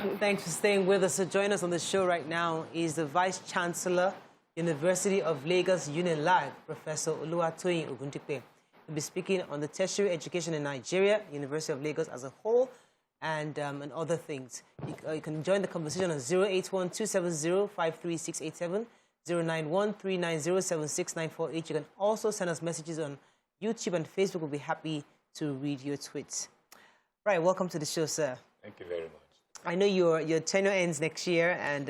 Thanks for staying with us. So join us on the show right now is the Vice Chancellor, University of Lagos, UNILAG, Professor Ogundipe. We'll be speaking on the tertiary education in Nigeria, University of Lagos as a whole, and other things. You can join the conversation on 081-270-53687, 091-390-76948. You can also send us messages on YouTube and Facebook. We'll be happy to read your tweets. Right, welcome to the show, sir. Thank you very much. I know your tenure ends next year, and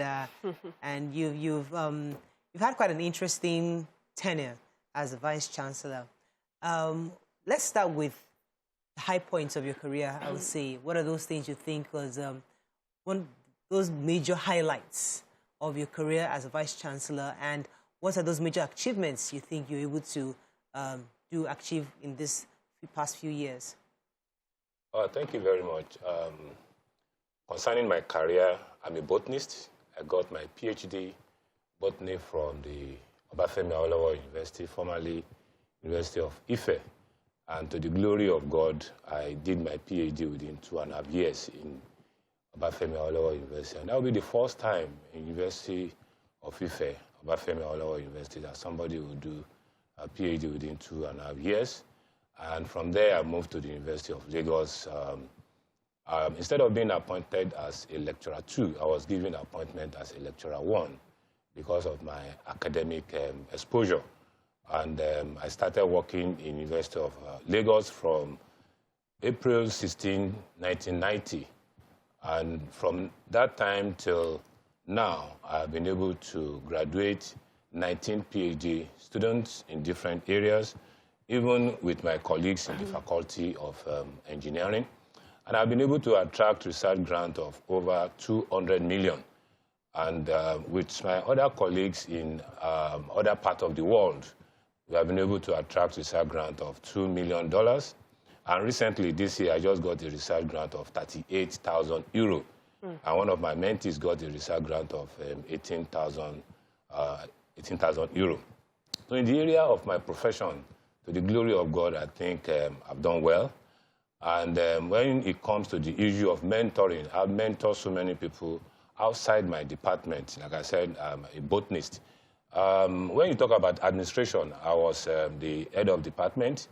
and you've had quite an interesting tenure as a vice chancellor. Let's start with the high points of your career. I would say, what are those things you think was those major highlights of your career as a vice chancellor, and what are those major achievements you think you're able to achieve in this past few years? Thank you very much. Concerning my career, I'm a botanist. I got my PhD botany from the Obafemi Awolowo University, formerly University of Ife. And to the glory of God, I did my PhD within 2.5 years in Obafemi Awolowo University. And that will be the first time in University of Ife, Obafemi Awolowo University, that somebody will do a PhD within 2.5 years. And from there, I moved to the University of Lagos. Instead of being appointed as a lecturer 2, I was given appointment as a lecturer 1 because of my academic exposure. And I started working in University of Lagos from April 16, 1990. And from that time till now, I've been able to graduate 19 PhD students in different areas, even with my colleagues in the Faculty of Engineering. And I've been able to attract research grant of over 200 million. And with my other colleagues in other parts of the world, we have been able to attract research grant of $2 million. And recently, this year, I just got a research grant of 38,000 euro. And one of my mentees got a research grant of 18,000 euro. So in the area of my profession, to the glory of God, I think I've done well. And when it comes to the issue of mentoring, I've mentored so many people outside my department. Like I said, I'm a botanist. When you talk about administration, I was the head of department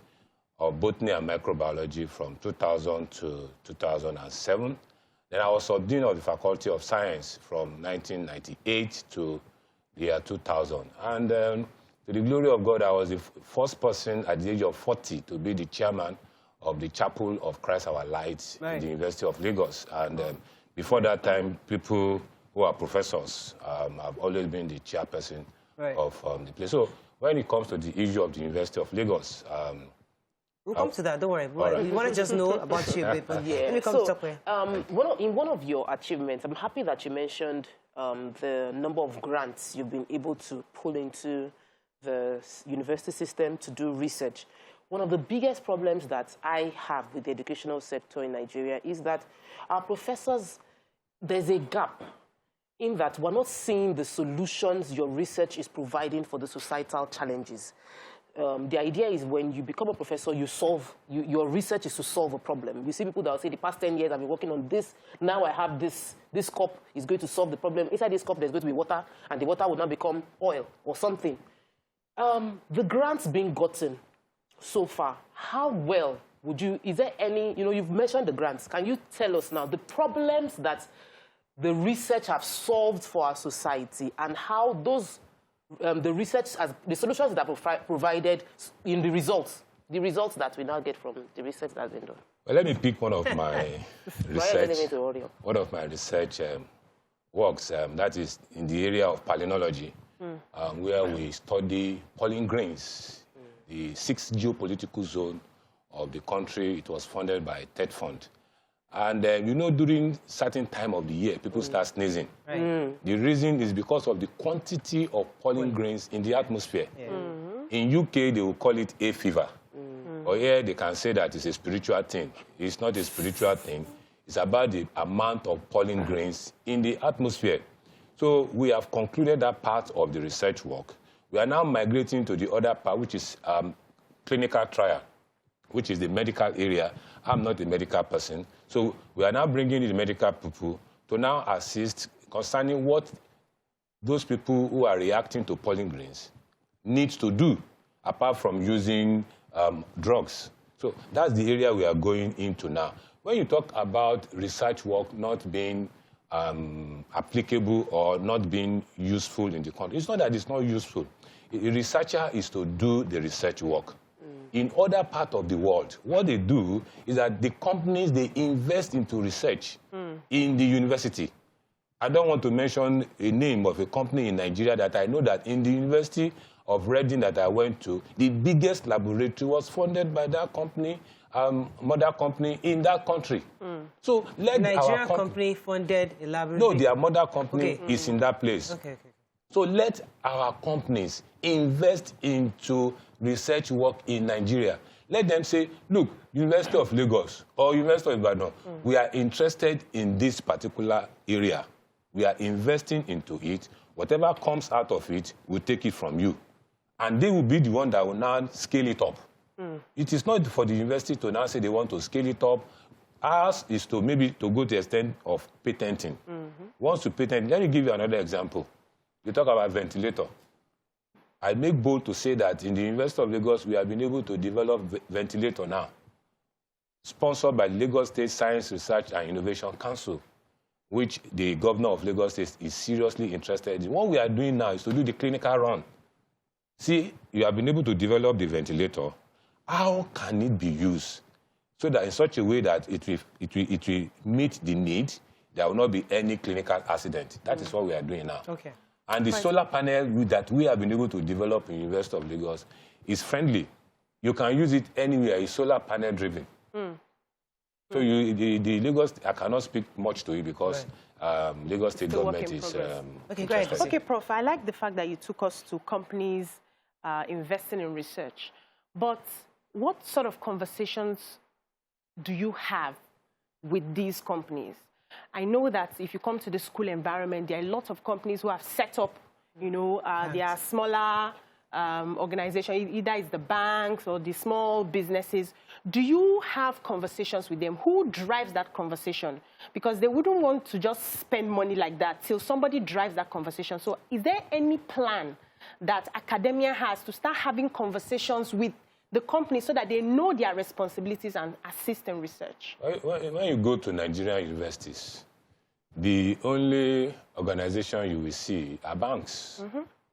of botany and microbiology from 2000 to 2007. Then I was subdean of the Faculty of Science from 1998 to the year 2000. And to the glory of God, I was the first person at the age of 40 to be the chairman of the Chapel of Christ Our Light in the University of Lagos. And before that time, people who are professors have always been the chairperson of the place. So when it comes to the issue of the University of Lagos... we'll come to that, don't worry. We want to just know about you a bit, but let me come to talk in one of your achievements, I'm happy that you mentioned the number of grants you've been able to pull into the university system to do research. One of the biggest problems that I have with the educational sector in Nigeria is that our professors, there's a gap in that we're not seeing the solutions your research is providing for the societal challenges. The idea is when you become a professor, you solve, your research is to solve a problem. You see people that will say, the past 10 years I've been working on this, now I have this cup is going to solve the problem. Inside this cup there's going to be water, and the water will now become oil or something. The grants being gotten so far, how well would you, is there any, you've mentioned the grants. Can you tell us now the problems that the research have solved for our society and how those, the research, the solutions that are provided in the results that we now get from the research that's been done? Well, let me pick one of my research, works, that is in the area of palynology, where we study pollen grains. The 6th geopolitical zone of the country. It was funded by TED Fund. And during certain time of the year, people start sneezing. The reason is because of the quantity of pollen grains in the atmosphere. In UK, they will call it hay fever. Or here, they can say that it's a spiritual thing. It's not a spiritual thing. It's about the amount of pollen grains in the atmosphere. So we have concluded that part of the research work. We are now migrating to the other part, which is clinical trial, which is the medical area. I'm not a medical person. So we are now bringing in the medical people to now assist concerning what those people who are reacting to pollen grains need to do, apart from using drugs. So that's the area we are going into now. When you talk about research work not being applicable or not being useful in the country, it's not that it's not useful. A researcher is to do the research work. In other parts of the world, what they do is that the companies, they invest into research in the university. I don't want to mention a name of a company in Nigeria that I know that in the University of Reading that I went to, the biggest laboratory was funded by that company, mother company in that country. So let Nigerian company funded a laboratory? No, their mother company is in that place. Okay. So let our companies invest into research work in Nigeria. Let them say, look, University of Lagos or University of Ibadan, we are interested in this particular area. We are investing into it. Whatever comes out of it, we'll take it from you. And they will be the one that will now scale it up. It is not for the university to now say they want to scale it up. Ours is to maybe to go to the extent of patenting. Once you patent, let me give you another example. You talk about ventilator. I make bold to say that in the University of Lagos, we have been able to develop ventilator now, sponsored by Lagos State Science Research and Innovation Council, which the governor of Lagos State is seriously interested in. What we are doing now is to do the clinical run. See, you have been able to develop the ventilator. How can it be used so that in such a way that it will meet the need, there will not be any clinical accident? That is what we are doing now. Okay. And the solar panel that we have been able to develop in the University of Lagos is friendly. You can use it anywhere. It's solar panel driven. So the Lagos, I cannot speak much to it because Lagos State government is okay, great. Okay, Prof, I like the fact that you took us to companies investing in research. But what sort of conversations do you have with these companies? I know that if you come to the school environment, there are a lot of companies who have set up, they are smaller organizations, either it's the banks or the small businesses. Do you have conversations with them? Who drives that conversation? Because they wouldn't want to just spend money like that till somebody drives that conversation. So is there any plan that academia has to start having conversations with the company so that they know their responsibilities and assist in research? When you go to Nigerian universities, the only organization you will see are banks.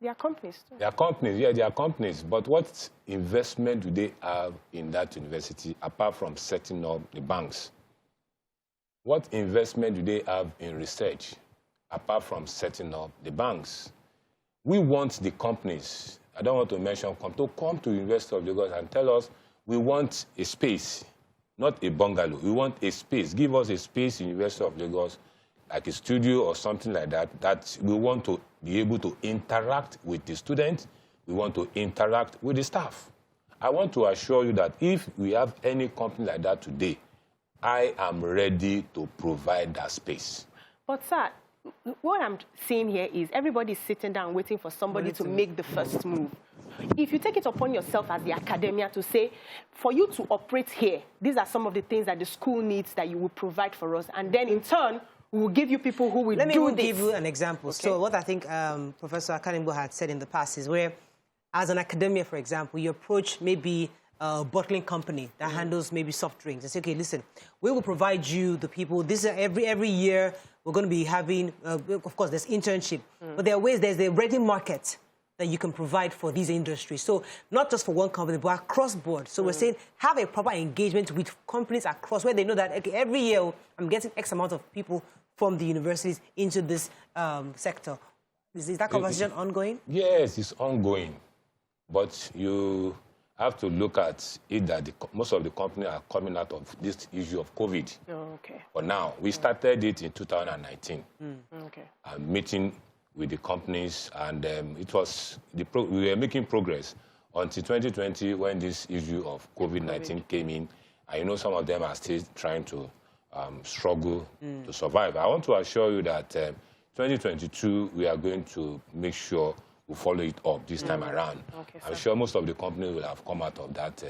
They are companies too. They are companies, yeah, they are companies. But what investment do they have in that university apart from setting up the banks? What investment do they have in research apart from setting up the banks? We want the companies, I don't want to mention, to come to the University of Lagos and tell us we want a space, not a bungalow. We want a space. Give us a space in the University of Lagos, like a studio or something like that, that we want to be able to interact with the students. We want to interact with the staff. I want to assure you that if we have any company like that today, I am ready to provide that space. But, sir, what I'm seeing here is everybody is sitting down waiting for somebody to make the first move. If you take it upon yourself as the academia to say, for you to operate here, these are some of the things that the school needs that you will provide for us, and then in turn, we will give you people who will do this. Let me give you an example. Okay. So what I think Professor Akanimbo had said in the past is where, as an academia, for example, you approach maybe a bottling company that handles maybe soft drinks and say, okay, listen, we will provide you the people. This is every year we're going to be having, of course, there's internship, but there are ways, there's a ready market that you can provide for these industries. So not just for one company, but across board. So we're saying have a proper engagement with companies across where they know that okay, every year I'm getting X amount of people from the universities into this sector. Is that conversation ongoing? Yes, it's ongoing. But you have to look at it that most of the companies are coming out of this issue of COVID. Oh, okay. For now, we started it in 2019. Okay. Meeting with the companies, and it was we were making progress until 2020 when this issue of COVID-19 came in. And some of them are still trying to struggle to survive. I want to assure you that 2022, we are going to make sure we follow it up this time around. Okay, I'm sure most of the companies will have come out of that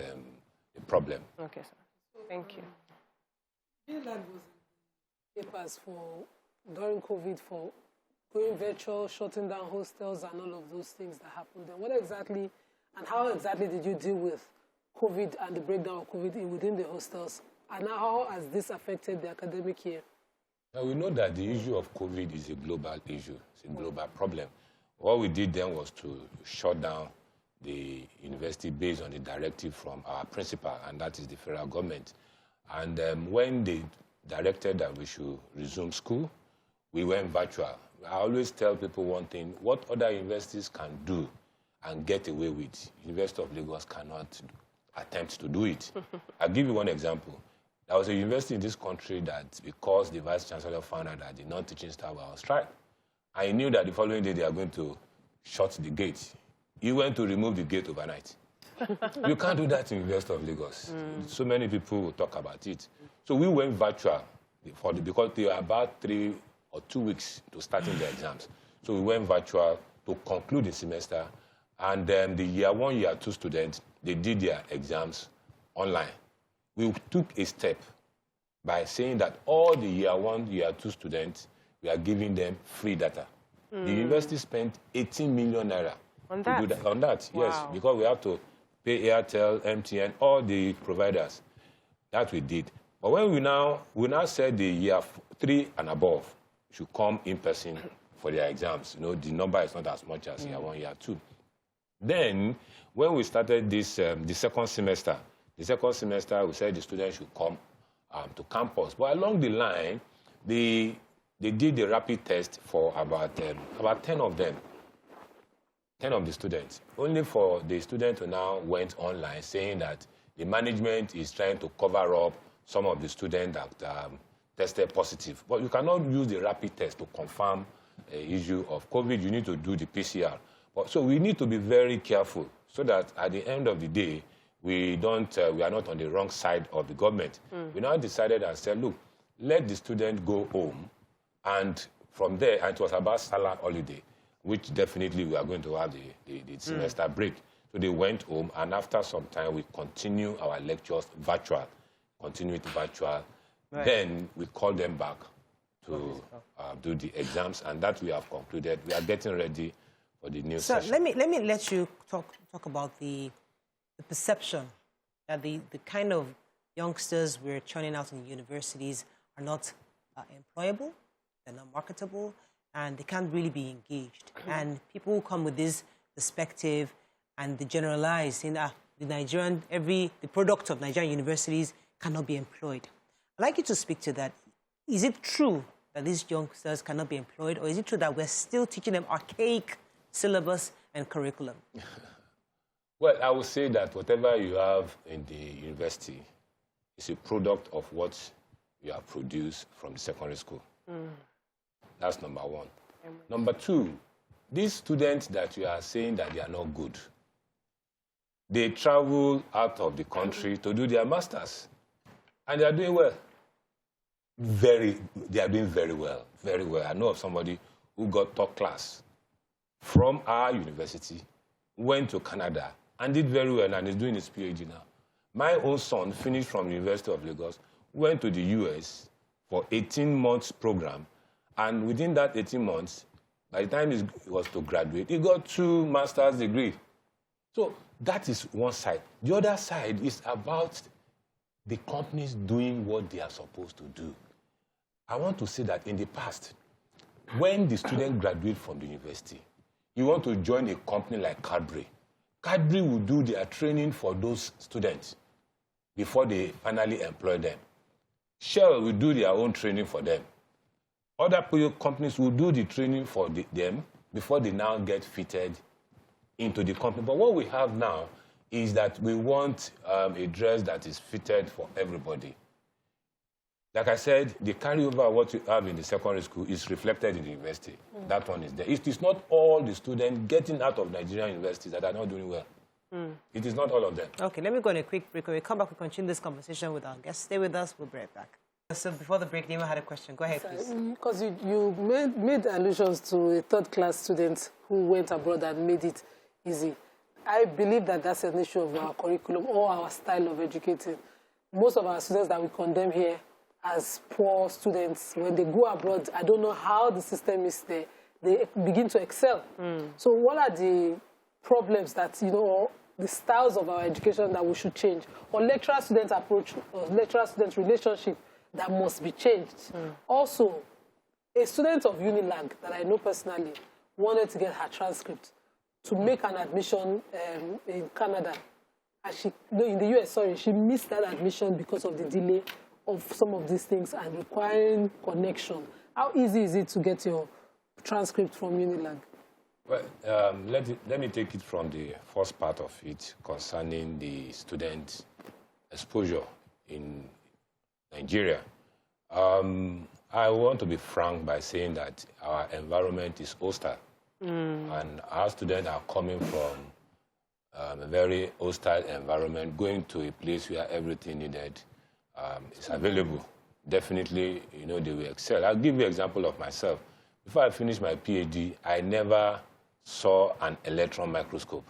problem. Okay, sir. Thank you. UNILAG was in papers for during COVID for going virtual, shutting down hostels and all of those things that happened then. What exactly and how exactly did you deal with COVID and the breakdown of COVID within the hostels? And how has this affected the academic year? Now, we know that the issue of COVID is a global issue. It's a global problem. What we did then was to shut down the university based on the directive from our principal, and that is the federal government. And when they directed that we should resume school, we went virtual. I always tell people one thing: what other universities can do and get away with, University of Lagos cannot attempt to do it. I'll give you one example. There was a university in this country that, because the vice chancellor found out that the non-teaching staff were on strike, and he knew that the following day they are going to shut the gate, he went to remove the gate overnight. You can't do that in University of Lagos. So many people will talk about it. So we went virtual because they were about 3 or 2 weeks to starting the exams. So we went virtual to conclude the semester, and then the year 1, year 2 students, they did their exams online. We took a step by saying that all the year 1, year 2 students, we are giving them free data. The university spent 18 million naira on to that. do that. On that, Wow. yes, because we have to pay Airtel, MTN, all the providers. That we did. But when we now said the year 3 and above should come in person for their exams. You know, the number is not as much as year 1, year 2. Then, when we started this, the second semester, we said the students should come to campus. But along the line, they did the rapid test for about 10 of them, 10 of the students. Only for the student who now went online, saying that the management is trying to cover up some of the students that tested positive. But you cannot use the rapid test to confirm an issue of COVID. You need to do the PCR. So we need to be very careful so that at the end of the day, we are not on the wrong side of the government. We now decided and said, look, let the student go home, and from there, and it was about Salah holiday, which definitely we are going to have the semester break. So they went home, and after some time, we continue our lectures virtual, Right. Then we called them back to do the exams, and that we have concluded. We are getting ready for the new session. Let me let you talk about the perception that the kind of youngsters we're churning out in universities are not employable, they're not marketable, and they can't really be engaged. And people who come with this perspective and they generalize, saying that the product of Nigerian universities cannot be employed. I'd like you to speak to that. Is it true that these youngsters cannot be employed, or is it true that we're still teaching them archaic syllabus and curriculum? Well, I would say that whatever you have in the university is a product of what you have produced from the secondary school. That's number one. Number two, these students that you are saying that they are not good, they travel out of the country to do their masters, and they are doing well. They are doing very well, very well. I know of somebody who got top class from our university, went to Canada, and did very well, and is doing his PhD now. My own son finished from the University of Lagos, went to the US for 18 months program, and within that 18 months, by the time he was to graduate, he got 2 master's degrees. So that is one side. The other side is about the companies doing what they are supposed to do. I want to say that in the past, when the student graduates from the university, you want to join a company like Cadbury. Cadbury will do their training for those students before they finally employ them. Shell will do their own training for them. Other companies will do the training for them before they now get fitted into the company. But what we have now is that we want a dress that is fitted for everybody. Like I said, the carryover of what you have in the secondary school is reflected in the university. That one is there. It is not all the students getting out of Nigerian universities that are not doing well. It is not all of them. Okay, let me go on a quick break. When we come back, we continue this conversation with our guests. Stay with us. We'll be right back. So before the break, Nima had a question. Go ahead, please. Because you made allusions to a third-class student who went abroad and made it easy. I believe that that's an issue of our curriculum or our style of educating. Most of our students that we condemn here as poor students, when they go abroad, I don't know how the system is there, they begin to excel. So what are the problems that, you know, or the styles of our education that we should change, or lecturer-student approach, or lecturer-student relationship that must be changed? Also, a student of UNILAG that I know personally wanted to get her transcript to make an admission in Canada. And she, no, in the US, sorry, she missed that admission because of the delay of some of these things and requiring connection. How easy is it to get your transcript from UNILAG? Well, let me take it from the first part of it concerning the student exposure in Nigeria. I want to be frank by saying that our environment is hostile. And our students are coming from a very hostile environment, going to a place where everything needed is available. Definitely, you know, they will excel. I'll give you an example of myself. Before I finished my PhD, I never saw an electron microscope.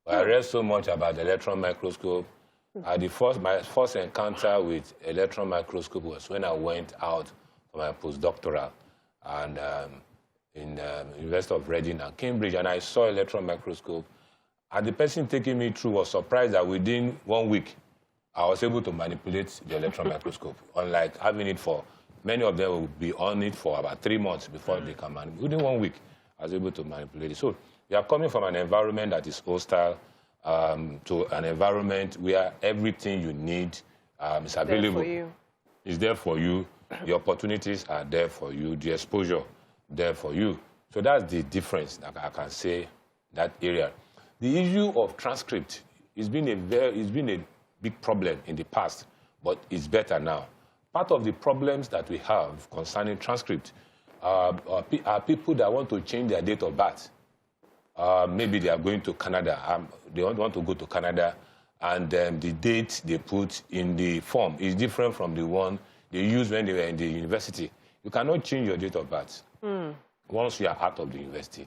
But I read so much about the electron microscope. My first encounter with electron microscope was when I went out for my postdoctoral and in the University of Reading and Cambridge, and I saw electron microscope. And the person taking me through was surprised that within 1 week, I was able to manipulate the electron microscope. Unlike having it for, many of them will be on it for about 3 months before they can manipulate. Within 1 week, I was able to manipulate it. So we are coming from an environment that is hostile to an environment where everything you need is available. It's there for you. The opportunities are there for you. The exposure there for you. So that's the difference that I can say that area. The issue of transcript has been a big problem in the past, but it's better now. Part of the problems that we have concerning transcript are people that want to change their date of birth. Maybe they are going to Canada. They want to go to Canada, and the date they put in the form is different from the one they used when they were in the university. You cannot change your date of birth once you are out of the university.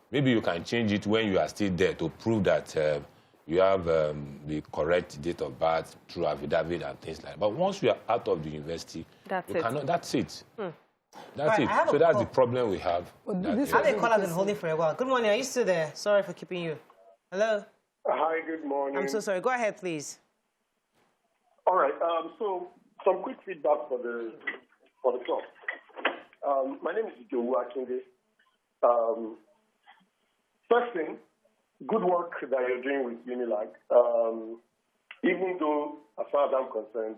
Maybe you can change it when you are still there to prove that you have the correct date of birth through affidavit and things like that. But once you are out of the university, that's it. That's it. That's it. So that's the problem we have. I have a caller been holding for a while. Good morning. Are you still there? Sorry for keeping you. Hello? Hi, good morning. I'm so sorry. Go ahead, please. All right. So some quick feedback for the talk. My name is Joe Akinde. First thing, good work that you're doing with UNILAG. Even though, as far as I'm concerned,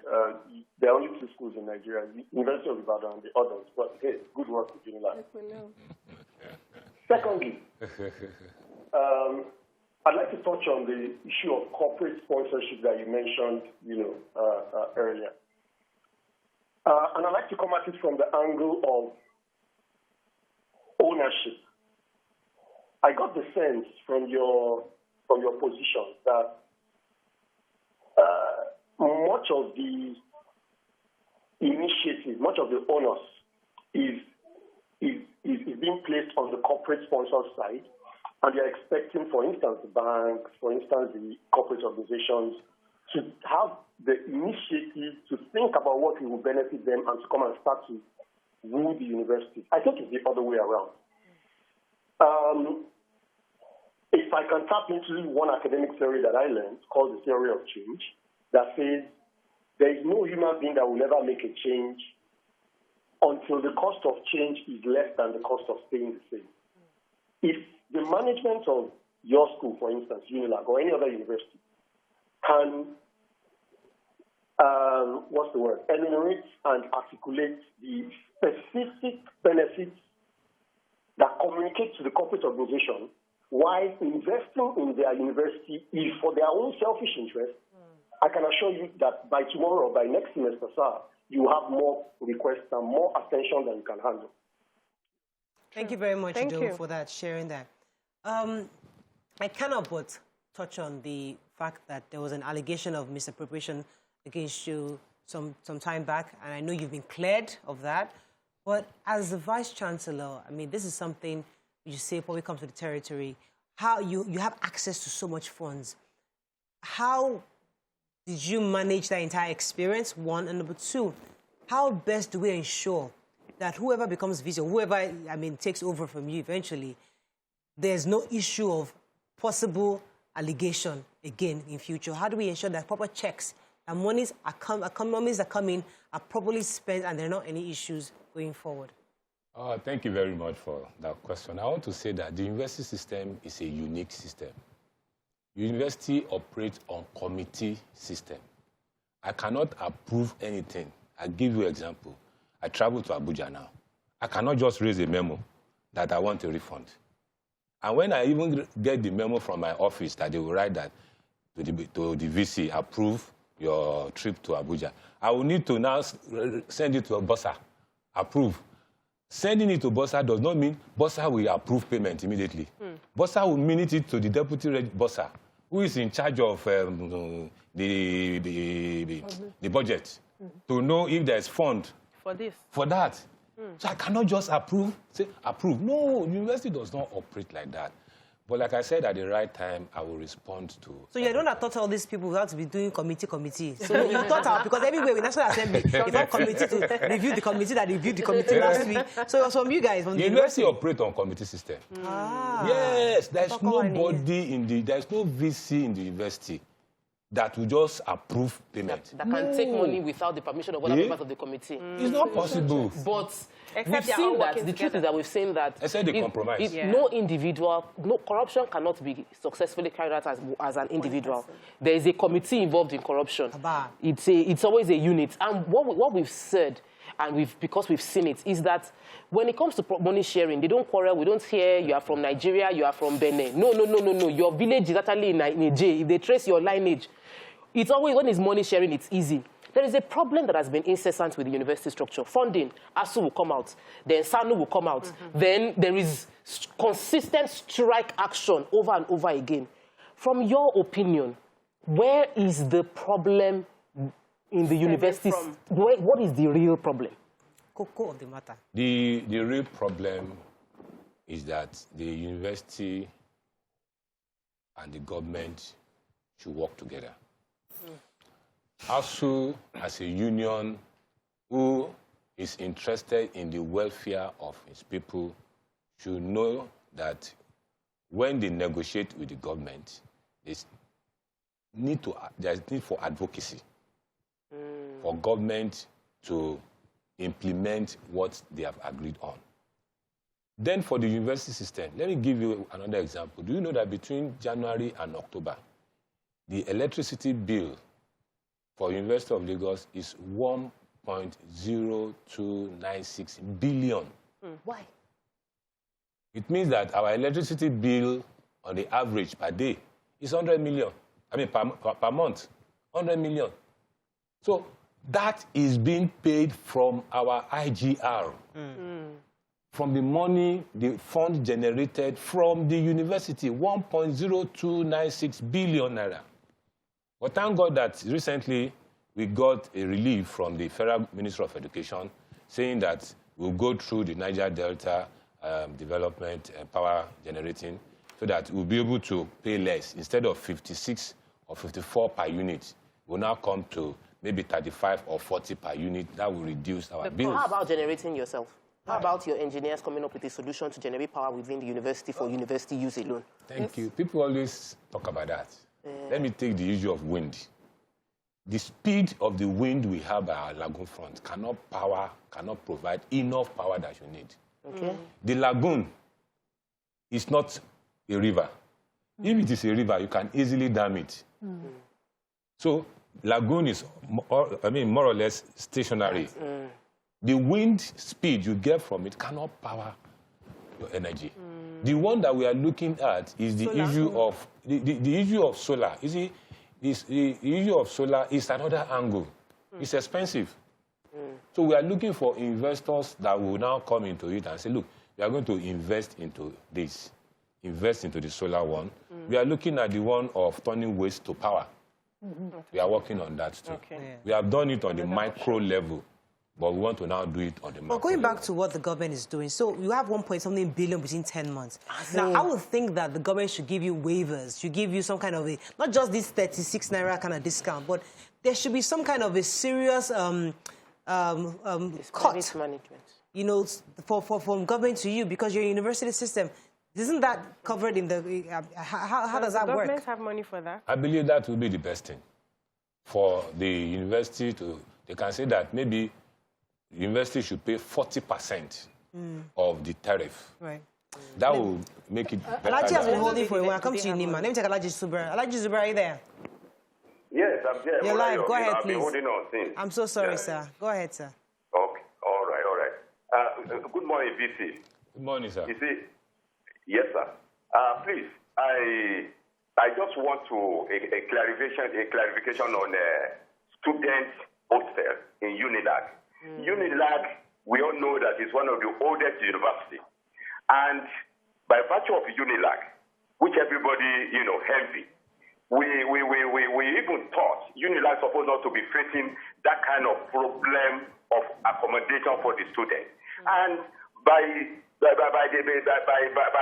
there are only 2 schools in Nigeria, the University of Ibadan and the others. But hey, good work with UNILAG. Secondly, I'd like to touch on the issue of corporate sponsorship that you mentioned, earlier. And I'd like to come at it from the angle of ownership. I got the sense from your position that much of the initiative, much of the onus is being placed on the corporate sponsor side, and they're expecting, for instance, the banks, for instance, the corporate organizations, to have the initiative to think about what will benefit them and to come and start to woo the university. I think it's the other way around. If I can tap into one academic theory that I learned called the theory of change, that says there is no human being that will ever make a change until the cost of change is less than the cost of staying the same. If the management of your school, for instance, UNILAG, or any other university, can enumerate and articulate the specific benefits that communicate to the corporate organization why investing in their university is for their own selfish interest, I can assure you that by tomorrow or by next semester, sir, you have more requests and more attention than you can handle. Thank you very much, Joe, for that, sharing that. I cannot but touch on the fact that there was an allegation of misappropriation against you some time back, and I know you've been cleared of that. But as the Vice-Chancellor, I mean, this is something you say when we come to the territory, how you have access to so much funds. How did you manage that entire experience, one? And number two, how best do we ensure that whoever becomes VC, or whoever, takes over from you eventually, there's no issue of possible allegation again in future? How do we ensure that proper checks and monies are coming are properly spent and there are not any issues going forward? Thank you very much for that question. I want to say that the university system is a unique system. University operates on committee system. I cannot approve anything. I'll give you an example. I travel to Abuja now. I cannot just raise a memo that I want a refund. And when I even get the memo from my office that they will write that to the VC, approve your trip to Abuja, I will need to now send it to a bossa, approve. Sending it to bossa does not mean bossa will approve payment immediately. Bossa will minute it to the deputy bossa, who is in charge of the budget, to know if there's fund for that. So I cannot just say approve. No, university does not operate like that. But like I said, at the right time, I will respond to... So you don't have thought all these people have to be doing committee. So you thought out, because everywhere with National Assembly, they have committee to review the committee that reviewed the committee last week. So it was from you guys, from the university operate on committee system. Yes, there's nobody there's no VC in the university that will just approve payment. That can take money without the permission of other members of the committee. It's not possible. But we've seen that, the truth is that we've seen that no corruption cannot be successfully carried out as an individual. There is a committee involved in corruption. It's always a unit. And what we've said, and because we've seen it, is that when it comes to money sharing, they don't quarrel. We don't hear you are from Nigeria, you are from Benin. No. Your village is actually in Niger. If they trace your lineage, it's always, when it's money sharing, it's easy. There is a problem that has been incessant with the university structure. Funding, ASU will come out, then SANU will come out. Then there is consistent strike action over and over again. From your opinion, where is the problem in the universities? What is the real problem? Cocoa of the matter. The real problem is that the university and the government should work together. ASU, as a union who is interested in the welfare of its people, should know that when they negotiate with the government, there's need for advocacy, for government to implement what they have agreed on. Then for the university system, let me give you another example. Do you know that between January and October, the electricity bill for University of Lagos is 1.0296 billion. Why? It means that our electricity bill on the average per day is 100 million. Per month, 100 million. So that is being paid from our IGR, from the money, the fund generated from the university, 1.0296 billion naira. But thank God that recently we got a relief from the Federal Minister of Education saying that we'll go through the Niger Delta development and power generating so that we'll be able to pay less. Instead of 56 or 54 per unit, we'll now come to maybe 35 or 40 per unit. That will reduce our bills. How about generating yourself? How about your engineers coming up with a solution to generate power within the university for university use alone? Thank you. People always talk about that. Let me take the issue of wind. The speed of the wind we have at our lagoon front cannot provide enough power that you need. Okay. The lagoon is not a river. If it is a river, you can easily dam it. So lagoon is, more or less stationary. The wind speed you get from it cannot power your energy. The one that we are looking at is the issue of the issue of solar. You see, the issue of solar is another angle. It's expensive. So we are looking for investors that will now come into it and say, look, we are going to invest into this, invest into the solar one. We are looking at the one of turning waste to power. We are working on that too. We have done it on the micro level. But we want to now do it on the market. But going back to what the government is doing, so you have 1.something billion within 10 months. Now, I would think that the government should give you waivers, should give you some kind of not just this 36 naira kind of discount, but there should be some kind of a serious cut, management. you know, from government to you because you're a university system. Isn't that covered in the... how does that work? Governments have money for that? I believe that will be the best thing for the university to... They can say that maybe the university should pay 40% of the tariff. Right. That will make it better. Alaji has been holding for a while. Come to you, Nima. Let me take Alaji Zubra. Alaji Zubra, are you there? Yes, I'm here. You're live. Go ahead, I've been please. holding on since. I'm so sorry, sir. Go ahead, sir. Okay. All right, all right. Good morning, VC. Good morning, sir. You see, yes, sir. Please, I just want to a clarification on student hostel in UNILAG. UNILAG, we all know that it's one of the oldest universities. And by virtue of UNILAG, which everybody, envy, we even thought UNILAG supposed not to be facing that kind of problem of accommodation for the students. And by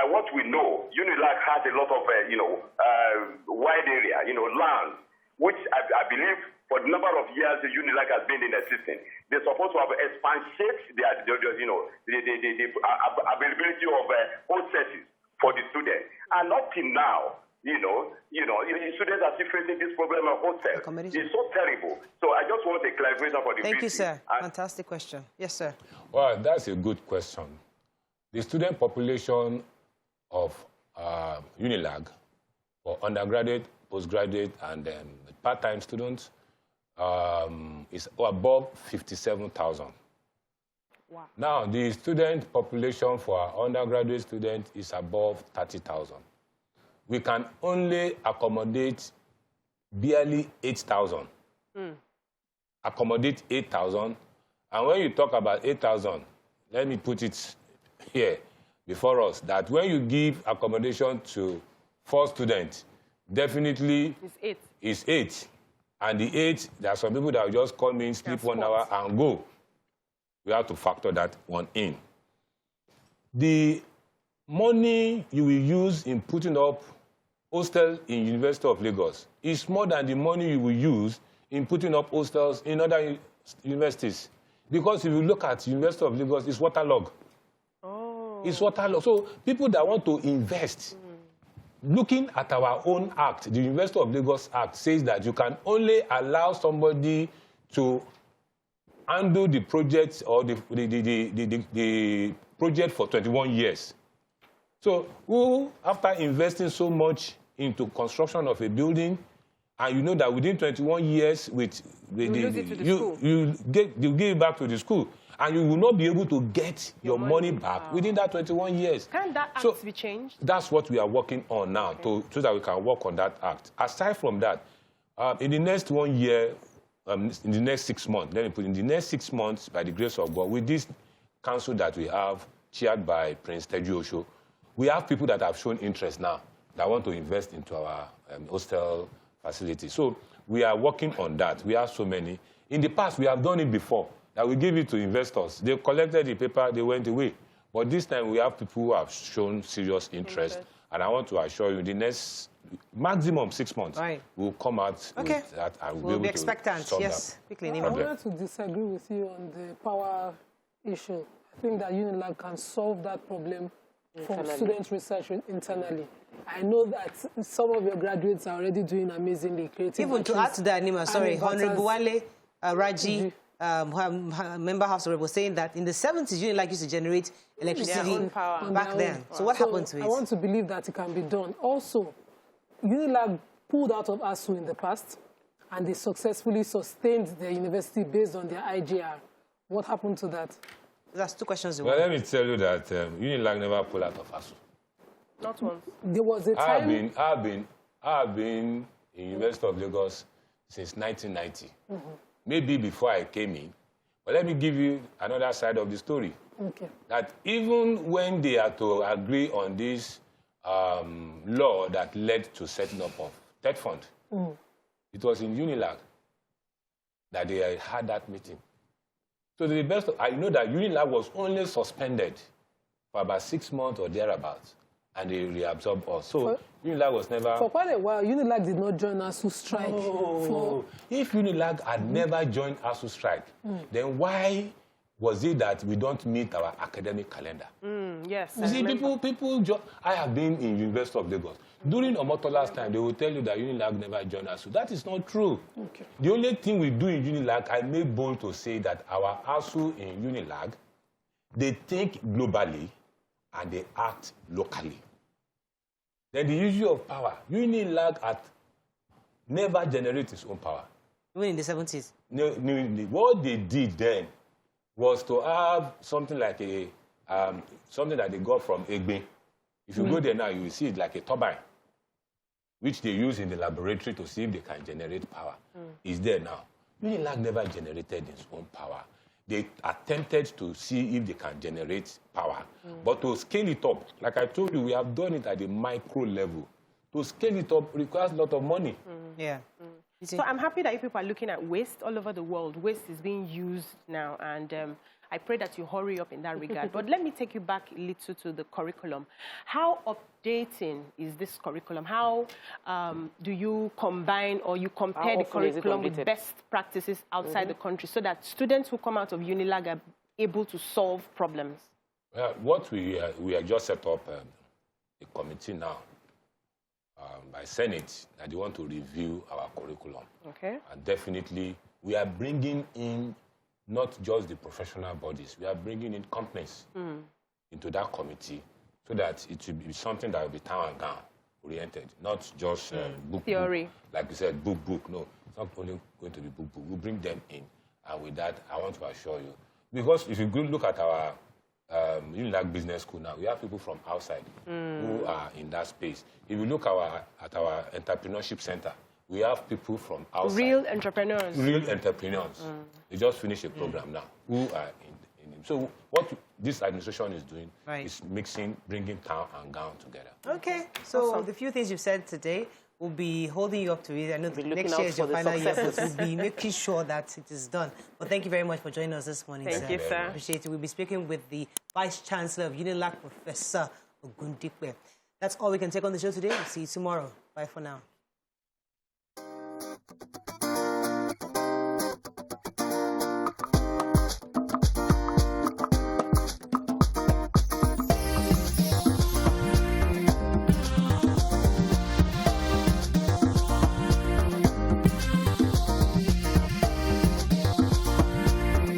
what we know, UNILAG has a lot of, wide area, land, which I believe for the number of years the UNILAG has been in existence. They're supposed to have expanded the availability of hostels for the students. And up till now, students are still facing this problem of hostels. It's so terrible. So I just want a clarification for the Thank you, VC. sir. Fantastic question. Yes, sir. Well, that's a good question. The student population of UNILAG for undergraduate, postgraduate, and part-time students is above 57,000. Wow. Now, the student population for our undergraduate students is above 30,000. We can only accommodate barely 8,000. Accommodate 8,000. And when you talk about 8,000, let me put it here before us, that when you give accommodation to 4 students, definitely it's 8. And the 8, there are some people that will just come in, sleep 1 hour, and go. We have to factor that one in. The money you will use in putting up hostel in University of Lagos is more than the money you will use in putting up hostels in other universities. Because if you look at University of Lagos, it's waterlogged. Oh. It's waterlogged. So people that want to invest, looking at our own act, the University of Lagos Act says that you can only allow somebody to handle the project or the project for 21 years. So who, after investing so much into construction of a building, and you know that within 21 years, you give it back to the school, and you will not be able to get your money back within that 21 years. Can that act be changed? That's what we are working on now, so that we can work on that act. Aside from that, in the next 1 year, in the next 6 months, let me put in the next 6 months, by the grace of God, with this council that we have, chaired by Prince Teju Osho, we have people that have shown interest now that want to invest into our hostel facility. So we are working on that. We have so many. In the past, we have done it before, that we give it to investors. They collected the paper, they went away. But this time, we have people who have shown serious interest. And I want to assure you, the next maximum 6 months, we'll come out with that and we'll be expectant. Yes, quickly. I wanted to disagree with you on the power issue. I think that UNILAG can solve that problem from student research internally. I know that some of your graduates are already doing amazingly creative. Even to add to that, Nima, sorry, Honorable Wale Raji, member House was saying that in the 70s, UNILAG used to generate electricity back then. So what happened to it? I want to believe that it can be done. Also, UNILAG pulled out of ASU in the past, and they successfully sustained their university based on their IGR. What happened to that? That's 2 questions. Well, let me tell you that UNILAG never pulled out of ASU. Not once. There was a time... I've been in University of Lagos since 1990. Maybe before I came in. But let me give you another side of the story. Okay. That even when they had to agree on this law that led to setting up of TED Fund, it was in UNILAG that they had that meeting. So to the best, I know that UNILAG was only suspended for about 6 months or thereabouts and they reabsorb us. So UNILAG was never... For quite a while, UNILAG did not join ASU strike. If UNILAG had never joined ASU strike, then why was it that we don't meet our academic calendar? Yes. You see, I have been in University of Lagos. During Omotola's time, they will tell you that UNILAG never joined ASU. That is not true. Okay. The only thing we do in UNILAG, I make bold to say that our ASU in UNILAG, they think globally and they act locally. Then the issue of power. UNILAG had never generated its own power. Even in the 70s? No, what they did then was to have something like something that they got from Egbe. If you go there now, you will see it like a turbine, which they use in the laboratory to see if they can generate power. It's there now. UNILAG never generated its own power. They attempted to see if they can generate power. But to scale it up, like I told you, we have done it at the micro level. To scale it up requires a lot of money. Yeah. So I'm happy that you people are looking at waste all over the world. Waste is being used now, and I pray that you hurry up in that regard. But let me take you back a little to the curriculum. How updating is this curriculum? How do you combine or you compare the curriculum with best practices outside the country so that students who come out of UNILAG are able to solve problems? What we have just set up a committee now by Senate that they want to review our curriculum. Okay. And definitely, we are bringing in not just the professional bodies, we are bringing in companies into that committee so that it will be something that will be town and gown oriented, not just book. Theory. Like you said, book. No, it's not only going to be book. We'll bring them in. And with that, I want to assure you. Because if you go look at our UNILAG Business School now, we have people from outside who are in that space. If you look at our entrepreneurship center, we have people from outside. Real entrepreneurs. Real entrepreneurs. They just finished a program now who are in it. So what this administration is doing is bringing town and gown together. Okay. So the few things you've said today, we'll be holding you up to it. I know next year is your final year, but we'll be making sure that it is done. But thank you very much for joining us this morning, Thank you, sir. Appreciate it. We'll be speaking with the Vice Chancellor of UNILAG, Professor Ogundipe. That's all we can take on the show today. We'll see you tomorrow. Bye for now.